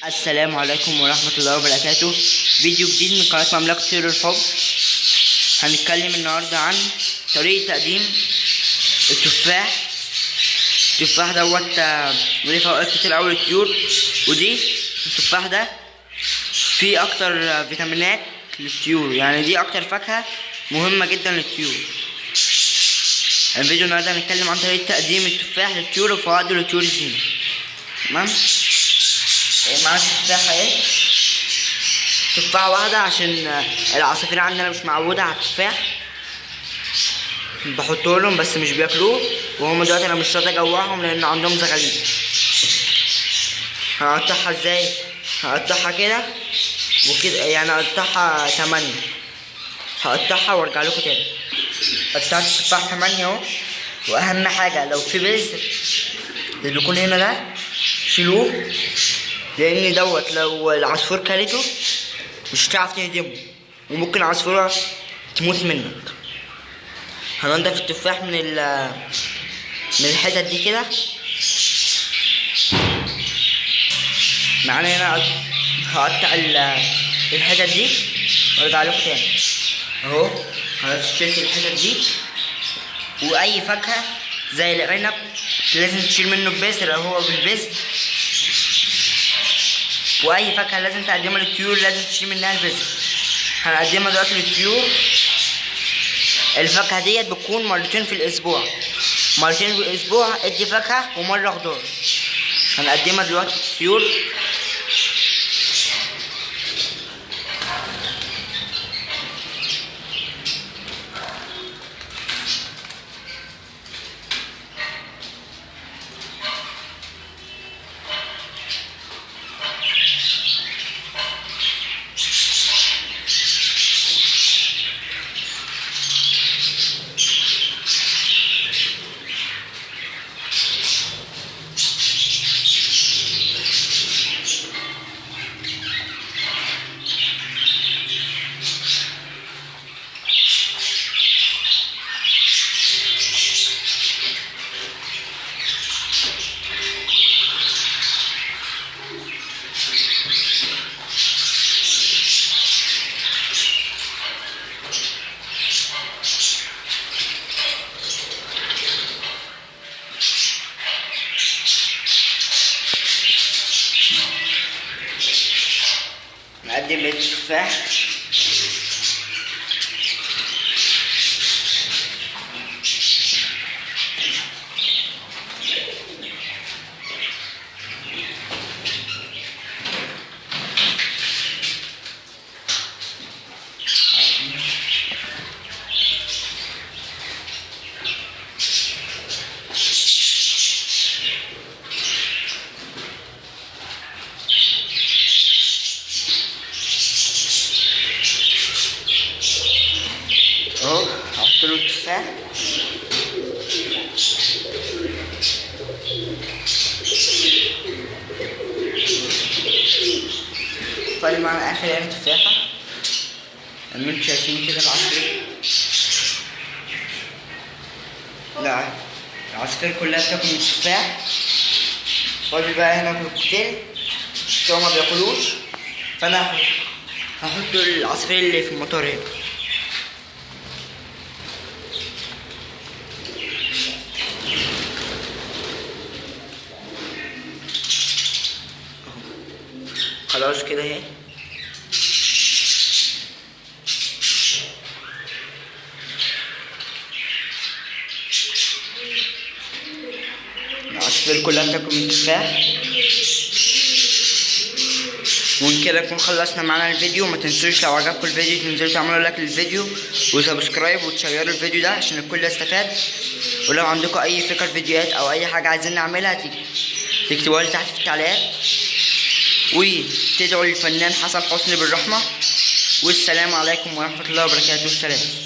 السلام عليكم ورحمة الله وبركاته. فيديو جديد من قناة مملكة طيور الحب. هنتكلم النهاردة عن طريقة تقديم التفاح. التفاح دوت ليه فوائد كتير أوي للطيور، ودي التفاح ده فيه أكتر فيتامينات للطيور، يعني دي أكتر فاكهة مهمة جدا للطيور. الفيديو النهاردة هنتكلم عن طريقة تقديم التفاح للطيور وفوائده لطيور الزينة. تمام؟ معانا تفاحة ايه؟ تفاحة واحدة عشان العصافير عندنا مش معودة على التفاح، بحطهولهم بس مش بياكلوه، وهم دلوقتي انا مش راضي اجوعهم لان عندهم زغاليل. هقطعها ازاي؟ هقطعها كده وكده، يعني هقطعها 8، هقطعها وارجع لكم تاني. قطعت التفاح 8 اهو. واهم حاجة لو في بذر اللي بيكون هنا ده شيلوه، لان دوت لو العصفور كلته مش هتعرف تهدمه، وممكن العصفورة تموت منك. هننضف التفاح من الحتت دي كده. معانا هنا هقطع الحتت دي وارجع لكم تاني اهو. خلاص شلت الحتت دي. واي فاكهة زي العنب لازم تشيل منه البذر او هو بالبذر، واي فاكهه لازم تقدمها للطيور لازم تشيل منها البذر. هنقدمها دلوقتي للطيور. الفاكهه ديت بتكون مرتين في الاسبوع، مرتين في الاسبوع ادي فاكهه ومره خضار. هنقدمها دلوقتي للطيور. نقدم التفاح. اهو هحط له التفاح. فاضل معانا اخر يعني تفاحة، اللي انتوا شايفين كده العصافير. لا العصافير كلها بتاكل من التفاح. فاضل بقى هنا كوكتيل بس هما مبياكلوش، فانا هحط العصافير اللي في المطار هنا. خلاص كده اهي. العصافير كلها بتاكل من التفاح. ومن كده نكون خلصنا معانا الفيديو. ما تنسوش لو عجبكم الفيديو تنزلوا تعملوا لايك للفيديو وسبسكرايب وتشيروا الفيديو ده عشان الكل يستفاد. ولو عندكم اي فكر فيديوهات او اي حاجه عايزين نعملها تكتبوها لي تحت في التعليقات. وتدعوا للفنان حسن حسني بالرحمة. والسلام عليكم ورحمة الله وبركاته. السلام.